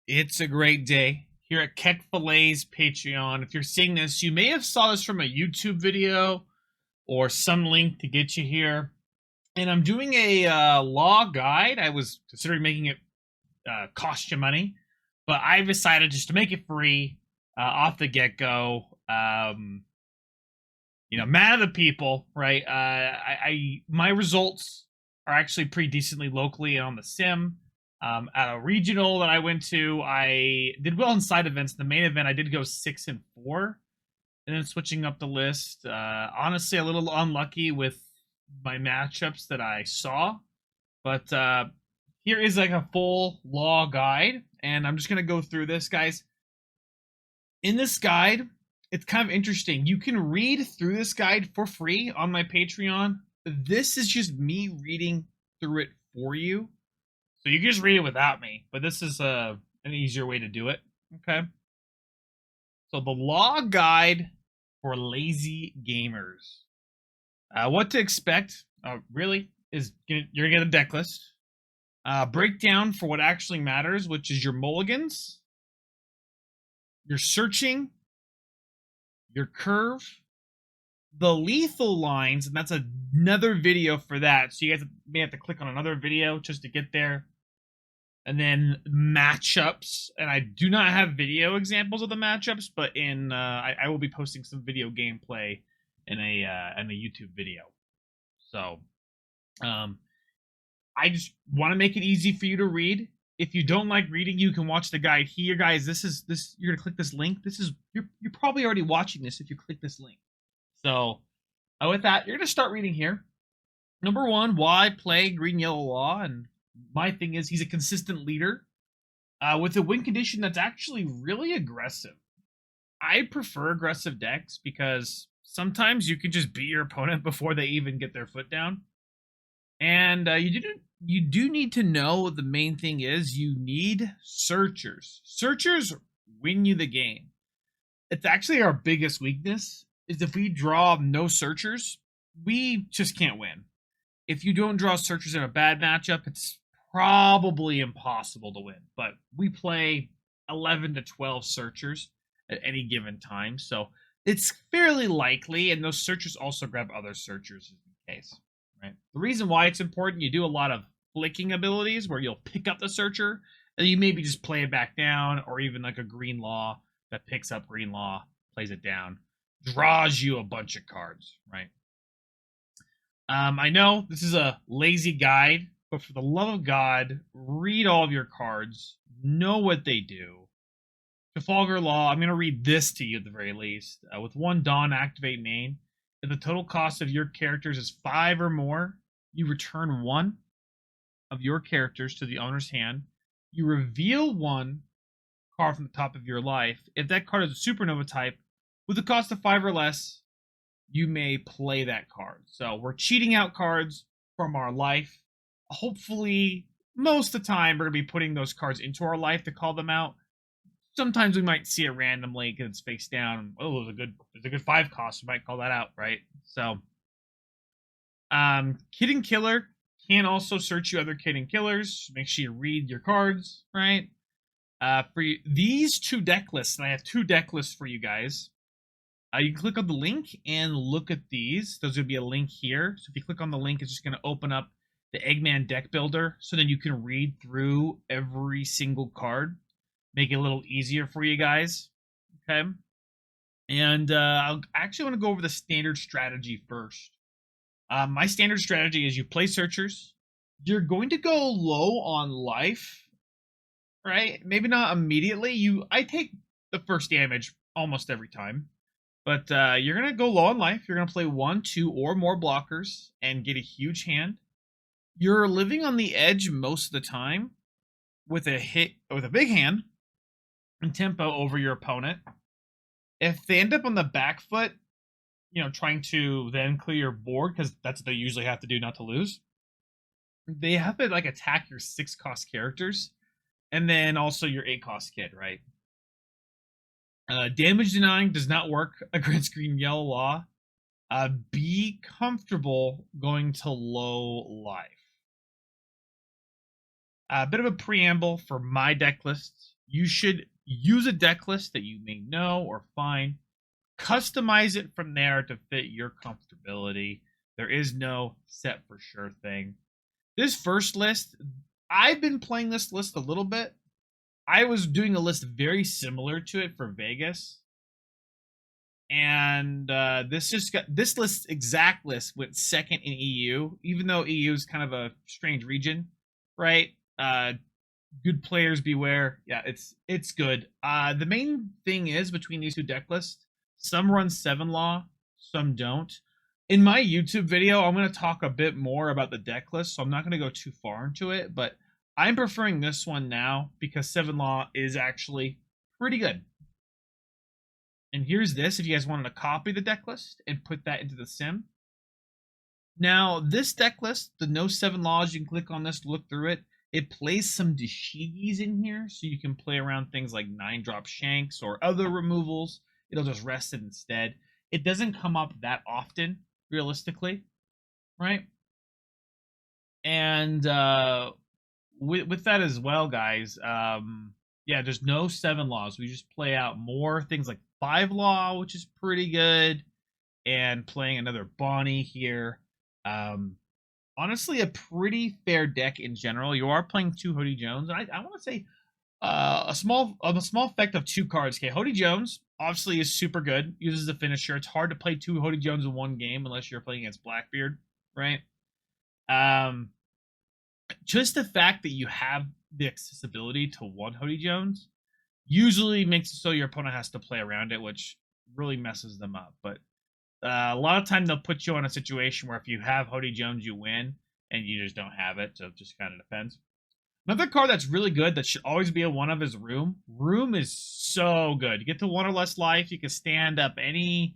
It's a great day here at Keck Filet's Patreon. If you're seeing this, you may have saw this from a YouTube video or some link to get you here. And I'm doing a law guide. I was considering making it cost you money, but I've decided just to make it free off the get-go. Man of the people, right? My results are actually pretty decently locally on the sim. At a regional that I went to, I did well in side events. The main event, I did go 6-4, and then switching up the list. Honestly, a little unlucky with my matchups that I saw, but here is like a full law guide, and I'm just gonna go through this, guys. In this guide, it's kind of interesting. You can read through this guide for free on my Patreon. This is just me reading through it for you. So you can just read it without me, but this is an easier way to do it. Okay. So the law guide for lazy gamers. What to expect, really, is you're going to get a deck list. Breakdown for what actually matters, which is your mulligans, your searching, your curve, the lethal lines, and that's another video for that. So you guys may have to click on another video just to get there. And then matchups, and I do not have video examples of the matchups, but I will be posting some video gameplay in a YouTube video. So, I just want to make it easy for you to read. If you don't like reading, you can watch the guide here, guys. You're gonna click this link. You're probably already watching this if you click this link. So, with that, you're gonna start reading here. Number one, why play Green Yellow Law? And my thing is, he's a consistent leader with a win condition that's actually really aggressive. I prefer aggressive decks because sometimes you can just beat your opponent before they even get their foot down. And you do need to know the main thing is you need searchers. Searchers win you the game. It's actually our biggest weakness is if we draw no searchers, we just can't win. If you don't draw searchers in a bad matchup, it's probably impossible to win. But we play 11 to 12 searchers at any given time, so it's fairly likely, and those searchers also grab other searchers in case. Right? The reason why it's important, you do a lot of flicking abilities where you'll pick up the searcher, and you maybe just play it back down, or even like a green law that picks up green law, plays it down, draws you a bunch of cards, right? I know this is a lazy guide, but for the love of God, read all of your cards, know what they do. Trafalgar Law, I'm going to read this to you at the very least. With one Dawn activate main, if the total cost of your characters is 5 or more, you return one of your characters to the owner's hand. You reveal one card from the top of your life. If that card is a supernova type, with a cost of 5 or less, you may play that card. So we're cheating out cards from our life. Hopefully, most of the time, we're going to be putting those cards into our life to call them out. Sometimes we might see it randomly because it's face down. Oh, there's a good 5 cost. We might call that out, right? So, Kid and Killer can also search you other Kid and Killers. Make sure you read your cards, right? For these 2 deck lists, and I have 2 deck lists for you guys. You can click on the link and look at these. There's going to be a link here. So if you click on the link, it's just going to open up the Eggman deck builder. So then you can read through every single card. Make it a little easier for you guys. Okay. And I actually want to go over the standard strategy first. My standard strategy is you play searchers. You're going to go low on life. Right? Maybe not immediately. I take the first damage almost every time. But you're going to go low on life. You're going to play 1, 2, or more blockers and get a huge hand. You're living on the edge most of the time with a big hand and tempo over your opponent. If they end up on the back foot, trying to then clear your board, because that's what they usually have to do not to lose, they have to attack your 6-cost characters and then also your 8-cost kid, right? Damage denying does not work against Green Yellow Law. Be comfortable going to low life. A bit of a preamble for my deck lists. you should use a deck list that you may know or find. Customize it from there to fit your comfortability. There is no set for sure thing. This first list, I've been playing this list a little bit. I was doing a list very similar to it for Vegas. And this list, exact list, went second in EU, even though EU is kind of a strange region, right? Good players beware. Yeah, it's good. The main thing is between these two deck lists, some run 7 Law, some don't. In my YouTube video, I'm going to talk a bit more about the deck list, so I'm not going to go too far into it, but I'm preferring this one now because 7 Law is actually pretty good. And here's this, if you guys wanted to copy the deck list and put that into the sim. Now, this deck list, the no 7 Laws, you can click on this to look through it. It plays some Dashigis in here, so you can play around things like 9-drop Shanks or other removals. It'll just rest it instead. It doesn't come up that often, realistically, right? And with that as well, guys, yeah, there's no 7 Laws. We just play out more things like 5 Law, which is pretty good, and playing another Bonnie here. Honestly, a pretty fair deck in general. You are playing 2 Hody Jones. I want to say a small effect of 2 cards. Okay, Hody Jones obviously is super good. Uses the finisher. It's hard to play 2 Hody Jones in one game unless you're playing against Blackbeard, right? Just the fact that you have the accessibility to 1 Hody Jones usually makes it so your opponent has to play around it, which really messes them up. But a lot of time they'll put you in a situation where if you have Hody Jones, you win, and you just don't have it, so it just kind of depends. Another card that's really good that should always be a 1 of is Room. Room is so good. You get to 1 or less life, you can stand up any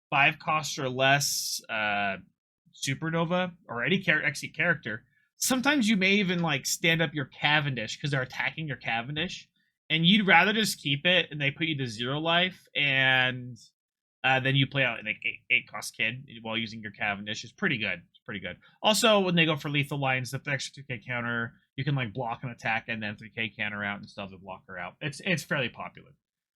5 cost or less Supernova or any XE character. Sometimes you may even like stand up your Cavendish because they're attacking your Cavendish, and you'd rather just keep it and they put you to 0 life, and then you play out an 8 cost kid while using your Cavendish. It's pretty good. It's pretty good. Also, when they go for lethal lines, the extra 2k counter, you can like block an attack and then 3k counter out and stuff to block her out. It's fairly popular.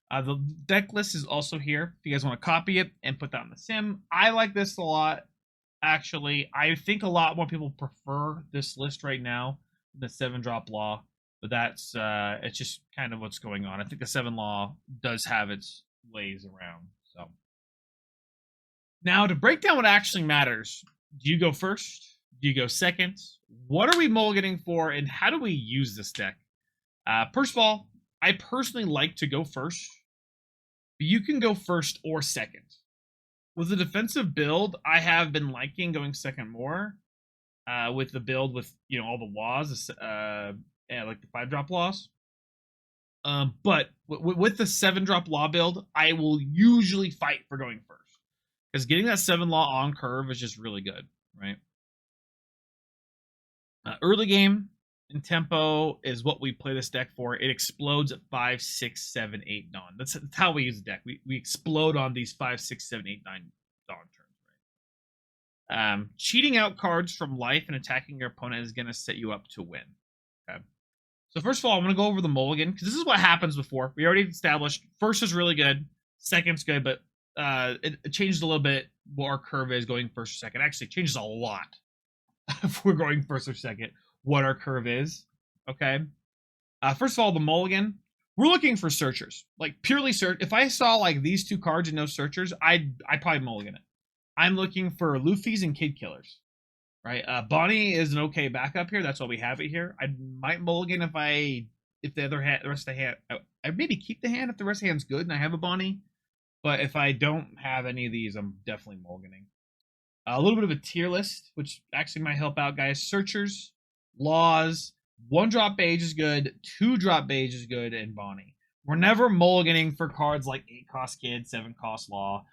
The deck list is also here if you guys want to copy it and put that in the sim. I like this a lot. Actually, I think a lot more people prefer this list right now than the 7-drop Law, but that's it's just kind of what's going on. I think the 7 Law does have its ways around. So now to break down what actually matters, do you go first? Do you go second? What are we mulliganing for, and how do we use this deck? First of all, I personally like to go first, but you can go first or second. With the defensive build, I have been liking going second more. With the build with all the laws, like the 5-drop laws. But with the 7-drop Law build, I will usually fight for going first because getting that 7 Law on curve is just really good, right? Early game and tempo is what we play this deck for. It explodes at 5, 6, 7, 8 Dawn. That's how we use the deck. We explode on these 5, 6, 7, 8, 9 Dawn turns, right? Cheating out cards from life and attacking your opponent is going to set you up to win. Okay. So first of all, I'm going to go over the mulligan because this is what happens before. We already established first is really good, second's good, but it changed a little bit what our curve is going first or second. Actually, it changes a lot if we're going first or second, what our curve is. Okay. First of all, the mulligan, we're looking for searchers, like purely search. If I saw like these 2 cards and no searchers, I'd probably mulligan it. I'm looking for Luffy's and Kid Killers, right? Bonnie is an okay backup here. That's why we have it here. I might mulligan if the rest of the hand, I maybe keep the hand if the rest of the hand's good and I have a Bonnie. But if I don't have any of these, I'm definitely mulliganing. A little bit of a tier list, which actually might help out, guys. Searchers, Laws, 1-drop Beige is good, 2-drop Beige is good, and Bonnie. We're never mulliganing for cards like 8-cost Kid, 7-cost Law,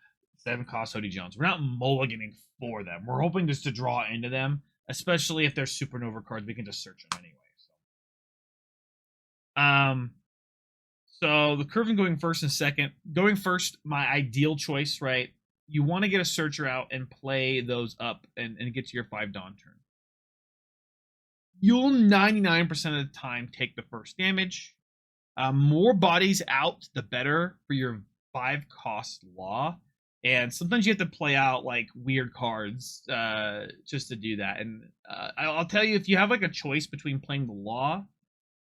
7-cost Hody Jones. We're not mulliganing for them. We're hoping just to draw into them, especially if they're supernova cards. We can just search them anyway. So the curving going first and second. Going first, my ideal choice, right? You want to get a searcher out and play those up and get to your 5 Dawn turn. You'll 99% of the time take the first damage. More bodies out, the better for your 5-cost law. And sometimes you have to play out like weird cards just to do that. And I'll tell you, if you have like a choice between playing the law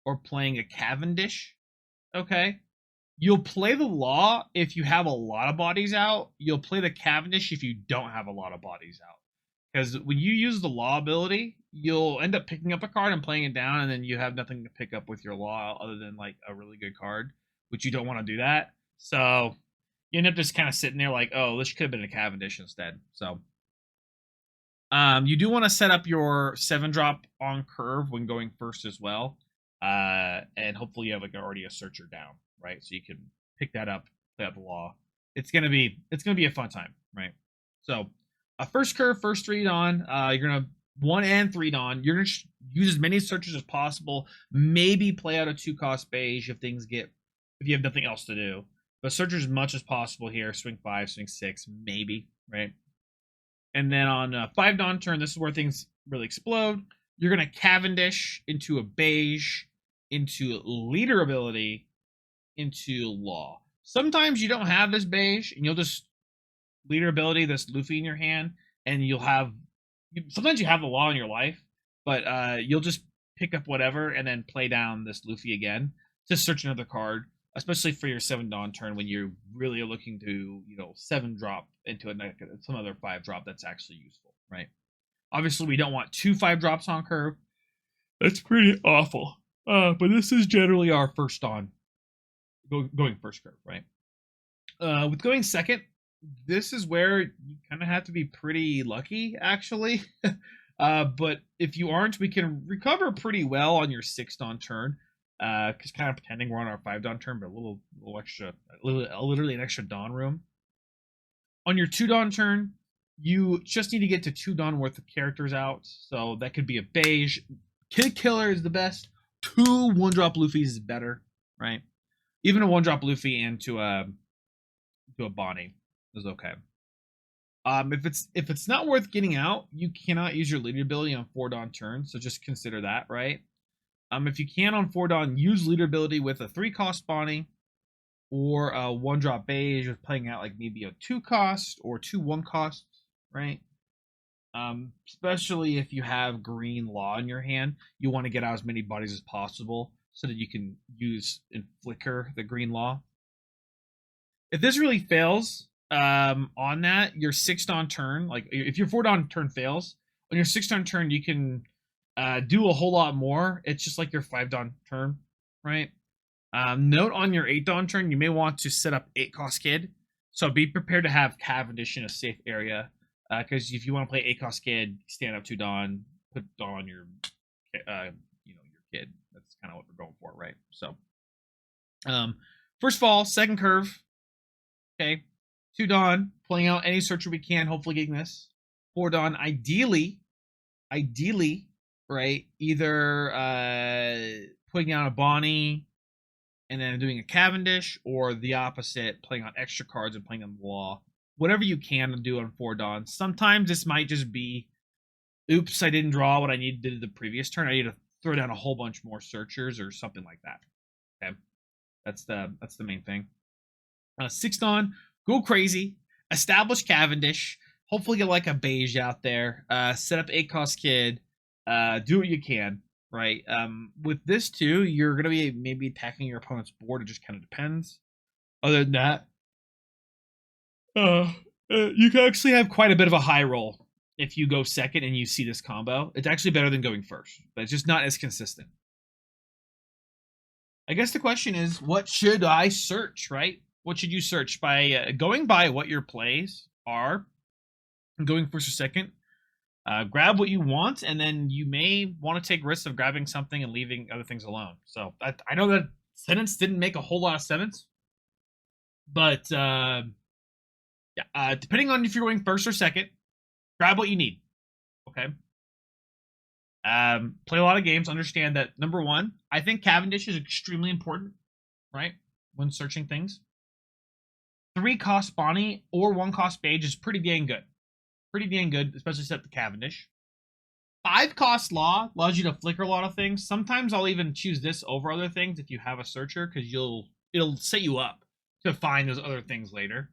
or playing a Cavendish, okay, you'll play the law if you have a lot of bodies out. You'll play the Cavendish if you don't have a lot of bodies out. Because when you use the law ability, you'll end up picking up a card and playing it down, and then you have nothing to pick up with your law other than like a really good card, which you don't want to do that. So you end up just kind of sitting there like, oh, this could have been a Cavendish instead. So you do want to set up your 7-drop on curve when going first as well. And hopefully you have like already a searcher down, right? So you can pick that up, play out the law. It's gonna be a fun time, right? So first curve, first 3 Dawn. You're gonna 1 and 3 Dawn. You're gonna use as many searchers as possible. Maybe play out a 2-cost beige if you have nothing else to do. But search as much as possible here. Swing 5, swing 6, maybe, right? And then on 5 Dawn turn, this is where things really explode. You're gonna Cavendish into a beige, into leader ability, into law. Sometimes you don't have this beige, and you'll just leader ability this Luffy in your hand, and you'll have sometimes you have the law in your life, but you'll just pick up whatever and then play down this Luffy again to search another card, especially for your 7 Dawn turn when you're really looking to 7-drop into some other 5-drop that's actually useful, right? Obviously, we don't want 2 5-drops on curve. That's pretty awful. But this is generally our first Dawn going first curve, right? With going second, this is where you kind of have to be pretty lucky, actually. But if you aren't, we can recover pretty well on your 6 Dawn turn. Because kind of pretending we're on our 5 Dawn turn, but a little extra, literally an extra Dawn room. On your 2 Dawn turn, you just need to get to 2 Dawn worth of characters out. So that could be a beige. Kid Killer is the best. 2 1-drop Luffys is better, right? Even a 1-drop Luffy and to a Bonnie is okay. If it's not worth getting out, you cannot use your leader ability on 4 Dawn turn, so just consider that, right? If you can on 4 Dawn, use leader ability with a 3-cost Bonnie or a 1-drop beige with playing out like maybe a 2-cost or 2 1-costs, right? Especially if you have green law in your hand, you want to get out as many bodies as possible so that you can use and flicker the green law. If this really fails on that, your 6 Dawn turn, like if your 4 Dawn turn fails, on your 6 Dawn turn, you can do a whole lot more. It's just like your 5 Dawn turn, right? Note on your 8 Dawn turn, you may want to set up 8-cost Kid. So be prepared to have Cavendish in a safe area. Because if you want to play 8-cost Kid, stand up 2 Dawn, put Dawn your Kid. That's kind of what we're going for, right? So, first of all, second curve. Okay, 2 Dawn, playing out any searcher we can, hopefully getting this. 4 Dawn, ideally, right? Either putting out a Bonnie and then doing a Cavendish, or the opposite, playing on extra cards and playing on the law. Whatever you can do on 4 Dawn. Sometimes this might just be, oops, I didn't draw what I needed to do the previous turn. I need to throw down a whole bunch more searchers or something like that. Okay, that's the main thing. 6 Dawn, go crazy. Establish Cavendish. Hopefully get like a beige out there. Set up 8-cost Kid. Do what you can, right? With this too, you're gonna be maybe attacking your opponent's board. It just kind of depends. Other than that, you can actually have quite a bit of a high roll if you go second and you see this combo. It's actually better than going first, but it's just not as consistent. I guess the question is, what should I search, right? What should you search? By going by what your plays are, going first or second, grab what you want, and then you may want to take risks of grabbing something and leaving other things alone. So I know that sentence didn't make a whole lot of sense, but depending on if you're going first or second, grab what you need. Okay. Play a lot of games. Understand that, number one, I think Cavendish is extremely important, right? When searching things. 3-cost Bonnie or 1-cost Beige is pretty dang good. Pretty dang good, especially set the Cavendish. 5 cost law allows you to flicker a lot of things. Sometimes I'll even choose this over other things if you have a searcher, because it'll set you up to find those other things later,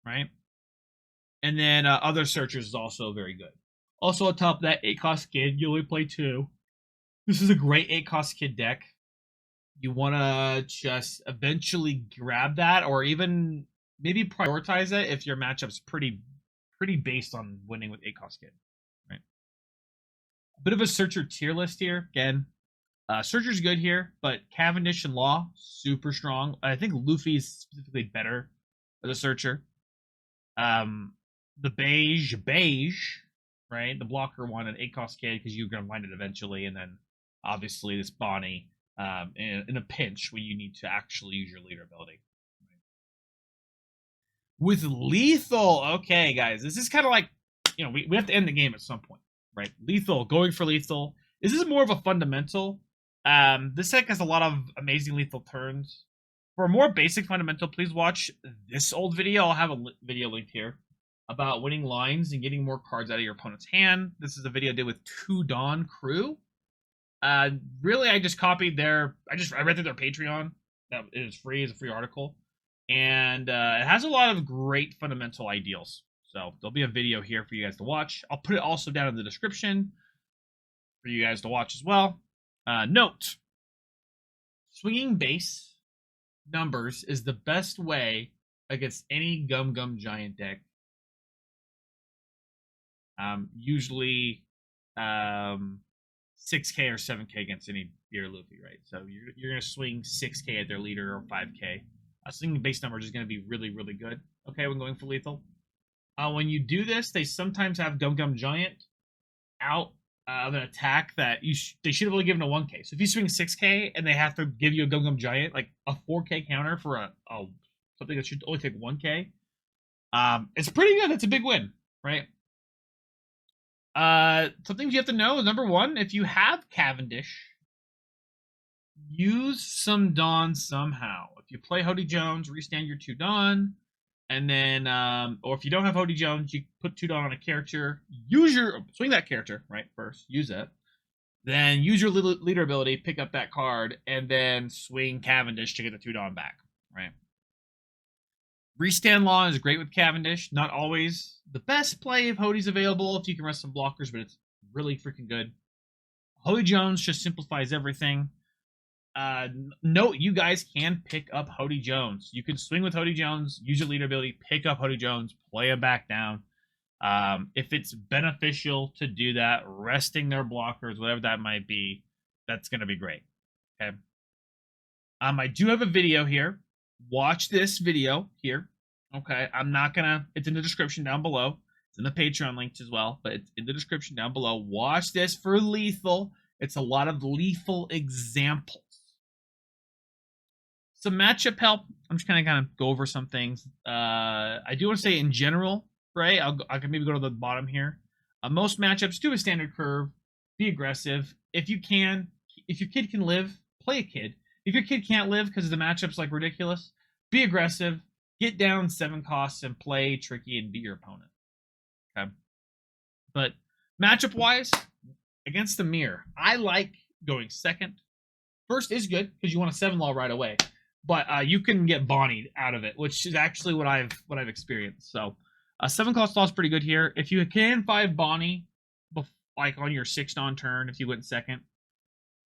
right? And then other searchers is also very good. Also on top of that, 8 cost kid, you only play 2. This is a great 8 cost kid deck. You want to just eventually grab that, or even maybe prioritize it if your matchup's pretty based on winning with 8 cost kid. Right. A bit of a searcher tier list here. Again, searcher's good here, but Cavendish and Law super strong. I think Luffy is specifically better as a searcher. The beige, right? The blocker one, an 8 cost kid, because you're gonna find it eventually, and then obviously this Bonnie in a pinch when you need to actually use your leader ability. With lethal, okay, guys, this is kind of like, we have to end the game at some point, right? Lethal, going for lethal. This is more of a fundamental. This deck has a lot of amazing lethal turns. For a more basic fundamental, please watch this old video. I'll have a video linked here about winning lines and getting more cards out of your opponent's hand. This is a video I did with 2 Dawn Crew. Really, I just copied I read through their Patreon. That is free, it's a free article. And it has a lot of great fundamental ideals. So there'll be a video here for you guys to watch. I'll put it also down in the description for you guys to watch as well. Note, swinging base numbers is the best way against any Gum Giant deck. Usually 6k or 7k against any Beer Luffy, right? So you're going to swing 6k at their leader or 5k. Swinging base numbers is going to be really, really good. Okay, when going for lethal. When you do this, they sometimes have Gum Giant out of an attack that they should have only given a 1k. So if you swing 6k and they have to give you a Gum Giant, like a 4k counter for something that should only take 1k, it's pretty good. It's a big win, right? Some things you have to know is, number 1, if you have Cavendish, use some Dawn somehow. If you play Hody Jones, restand your 2 Dawn, and then, or if you don't have Hody Jones, you put 2 Dawn on a character, swing that character, right, first, use it, then use your leader ability, pick up that card, and then swing Cavendish to get the 2 Dawn back, right? Restand Law is great with Cavendish. Not always the best play if Hody's available, if you can rest some blockers, but it's really freaking good. Hody Jones just simplifies everything. Note, you guys can pick up Hody Jones. You can swing with Hody Jones, use your leader ability, pick up Hody Jones, play him back down. If it's beneficial to do that, resting their blockers, whatever that might be, that's going to be great. Okay. I do have a video here. Watch this video here. Okay. It's in the description down below. It's in the Patreon links as well, but it's in the description down below. Watch this for lethal. It's a lot of lethal examples. Some matchup help. I'm just kind of go over some things. I do want to say in general, right? I can maybe go to the bottom here. Most matchups do a standard curve. Be aggressive. If your kid can live, play a kid. If your kid can't live because the matchup's like ridiculous, be aggressive. Get down 7 costs and play tricky and beat your opponent. Okay. But matchup wise, against the mirror, I like going second. First is good because you want a 7 law right away, but you can get Bonnied out of it, which is actually what I've experienced. So 7 cost law is pretty good here. If you can 5 Bonnie, like on your 6 Dawn turn, if you went second,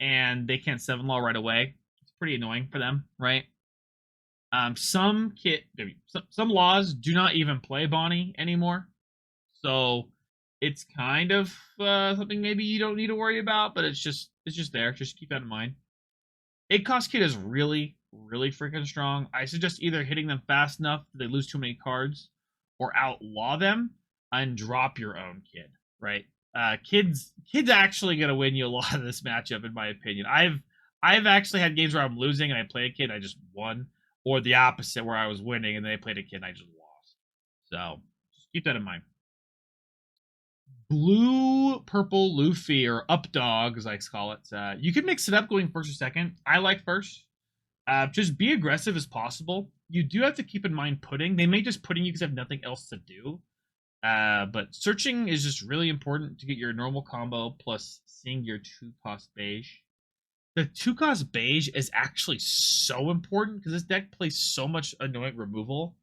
and they can't 7 law right away, it's pretty annoying for them, right? Some laws do not even play Bonnie anymore, so it's kind of something maybe you don't need to worry about, but it's just there. Just keep that in mind. 8 cost kid is really, really freaking strong. I suggest either hitting them fast enough that they lose too many cards, or outlaw them and drop your own kid, right? Kids actually gonna win you a lot of this matchup, in my opinion. I've actually had games where I'm losing and I play a kid and I just won, or the opposite where I was winning and they played a kid and I just lost. So just keep that in mind. Blue purple Luffy, or up dog as I call it. You can mix it up going first or second. I like first. Just be aggressive as possible. You do have to keep in mind pudding. They may just pudding you because they have nothing else to do. But searching is just really important to get your normal combo plus seeing your 2-cost beige. The 2-cost beige is actually so important because this deck plays so much annoying removal.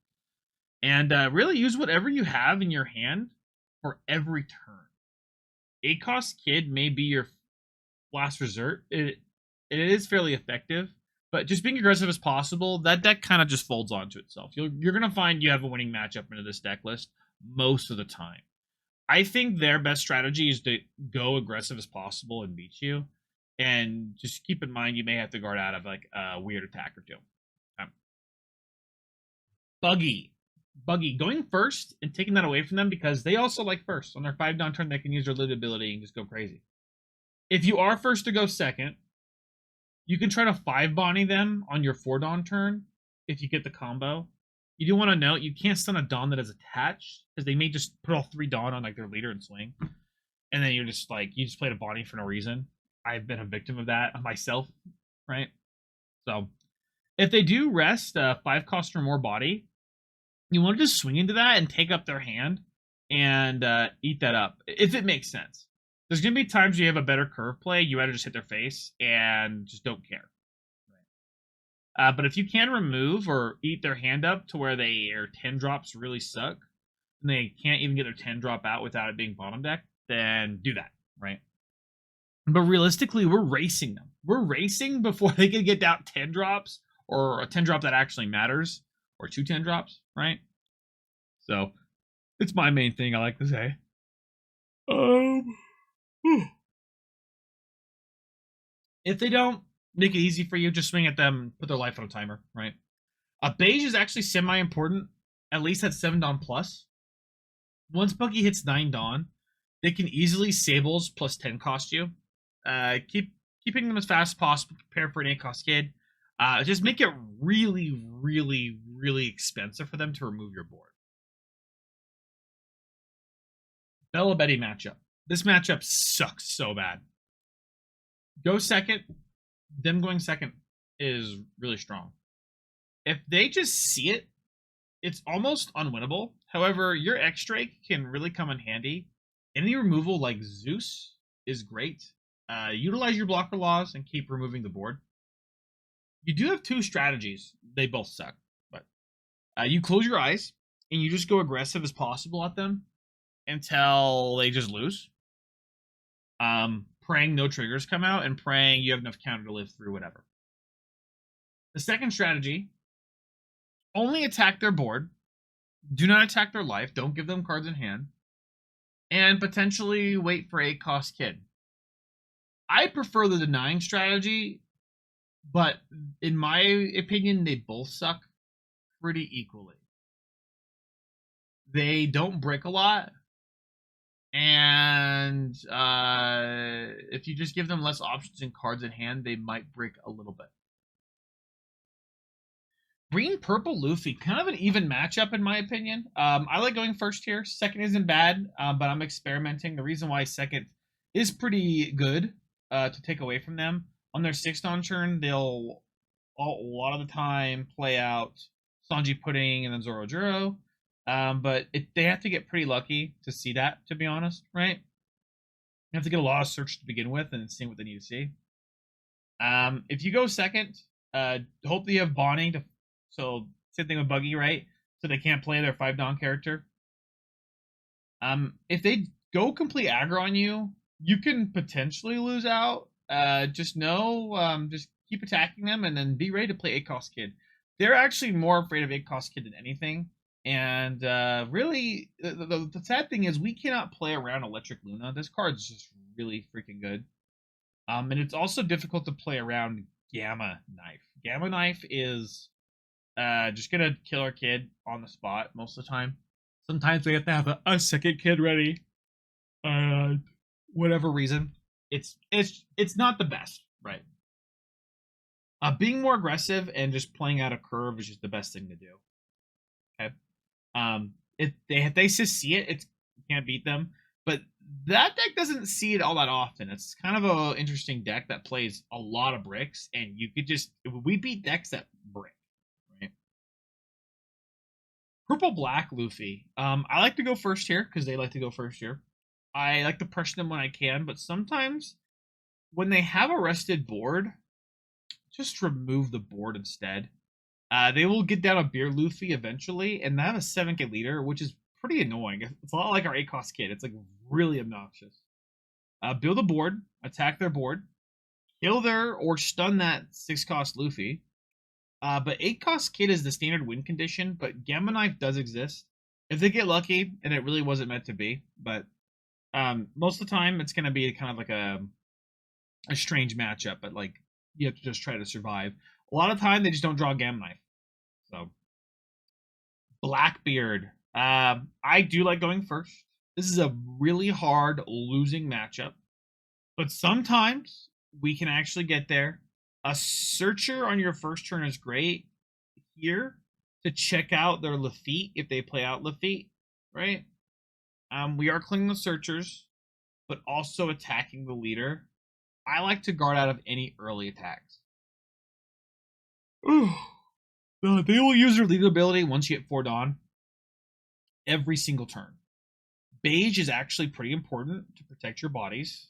And really use whatever you have in your hand for every turn. 8-cost Kid may be your last resort. It is fairly effective, but just being aggressive as possible, that deck kind of just folds onto itself. You're going to find you have a winning matchup into this deck list most of the time. I think their best strategy is to go aggressive as possible and beat you. And just keep in mind, you may have to guard out of like a weird attack or two. Buggy. Going first and taking that away from them because they also like first. On their 5 down turn, they can use their lit ability and just go crazy. If you are first to go second, you can try to 5 Bonnie them on your 4 Dawn turn if you get the combo. You do want to note you can't stun a Dawn that is attached because they may just put all 3 Dawn on like their leader and swing. And then you're just like, you just played a Bonnie for no reason. I've been a victim of that myself, right? So if they do rest 5-cost or more body, you want to just swing into that and take up their hand and eat that up, if it makes sense. There's going to be times you have a better curve play, you either just hit their face and just don't care. But if you can remove or eat their hand up to where their 10 drops really suck, and they can't even get their 10 drop out without it being bottom deck, then do that, right? But realistically, we're racing them. We're racing before they can get out 10 drops or a 10 drop that actually matters, or 2 10 drops, right? So it's my main thing I like to say. If they don't make it easy for you, just swing at them, put their life on a timer, right? Beige is actually semi-important, at least at 7 Dawn plus. Once Buggy hits 9 Dawn, they can easily Sables plus 10 cost you. Keeping them as fast as possible, prepare for an 8-cost Kid. Just make it really, really, really expensive for them to remove your board. Belo Betty matchup. This matchup sucks so bad. Go second. Them going second is really strong. If they just see it, it's almost unwinnable. However, your X-Drake can really come in handy. Any removal like Zeus is great. Utilize your blocker laws and keep removing the board. You do have 2 strategies. They both suck. But you close your eyes and you just go aggressive as possible at them until they just lose. Praying no triggers come out and praying you have enough counter to live through whatever. The second strategy, only attack their board. Do not attack their life. Don't give them cards in hand. And potentially wait for 8-cost Kid. I prefer the denying strategy, but in my opinion, they both suck pretty equally. They don't brick a lot. And if you just give them less options and cards in hand, they might brick a little bit. Green-purple Luffy, kind of an even matchup in my opinion. I like going first here. Second isn't bad, but I'm experimenting. The reason why second is pretty good to take away from them. On their 6 Dawn turn, they'll a lot of the time play out Sanji Pudding and then Zoro Juro. But they have to get pretty lucky to see that, to be honest, right? You have to get a lot of search to begin with and see what they need to see. If you go second, hope that you have Bonnie. So same thing with Buggy, right? So they can't play their 5 Dawn character. If they go complete aggro on you, you can potentially lose out. Just know, just keep attacking them and then be ready to play 8-cost Kid. They're actually more afraid of 8-cost Kid than anything. And really, the sad thing is we cannot play around Electric Luna. This card's just really freaking good. And it's also difficult to play around Gamma Knife. Gamma Knife is just going to kill our kid on the spot most of the time. Sometimes we have to have a second kid ready. Whatever reason. It's not the best, right? Being more aggressive and just playing out a curve is just the best thing to do. Okay. If they just see it, you can't beat them. But that deck doesn't see it all that often. It's kind of an interesting deck that plays a lot of bricks, and you could just we beat decks that brick, right? Purple Black Luffy. I like to go first here because they like to go first here. I like to pressure them when I can, but sometimes when they have a rested board, just remove the board instead. They will get down a Beer Luffy eventually, and they have a 7k leader, which is pretty annoying. It's a lot like our 8-cost kid. It's like really obnoxious. Build a board, attack their board, kill their or stun that 6-cost Luffy. But 8-cost kid is the standard win condition, but Gamma Knife does exist. If they get lucky, and it really wasn't meant to be, but most of the time it's going to be kind of like a strange matchup, but like you have to just try to survive. A lot of time they just don't draw Gamma Knife. So Blackbeard. I do like going first. This is a really hard losing matchup, but sometimes we can actually get there. A searcher on your first turn is great here to check out their Lafitte if they play out Lafitte, right? We are cleaning the searchers, but also attacking the leader. I like to guard out of any early attacks. Ooh. They will use their leader ability once you get 4 Dawn every single turn. Beige is actually pretty important to protect your bodies.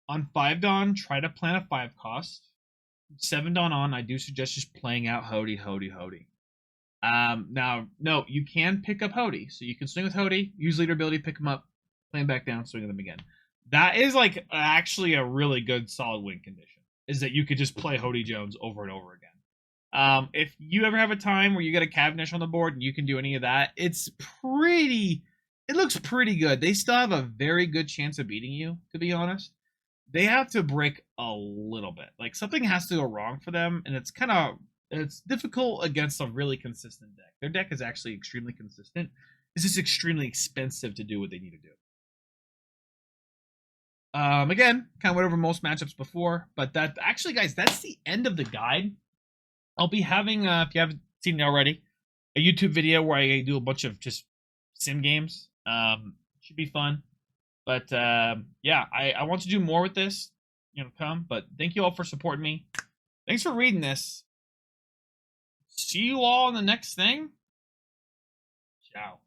On 5 Dawn, try to plan a 5-cost. 7 Dawn on, I do suggest just playing out Hody. Now, no, you can pick up Hody. So you can swing with Hody, use leader ability, pick them up, play them back down, swing with them again. That is like actually a really good solid win condition, is that you could just play Hody Jones over and over again. If you ever have a time where you get a Cavendish on the board and you can do any of that, it looks pretty good. They still have a very good chance of beating you, to be honest. They have to break a little bit. Like something has to go wrong for them, and it's difficult against a really consistent deck. Their deck is actually extremely consistent. It's just extremely expensive to do what they need to do. Again, kind of went over most matchups before, but that actually, guys, that's the end of the guide. I'll be having, if you haven't seen it already, a YouTube video where I do a bunch of just sim games. Should be fun. But yeah, I want to do more with this, come. But thank you all for supporting me. Thanks for reading this. See you all in the next thing. Ciao.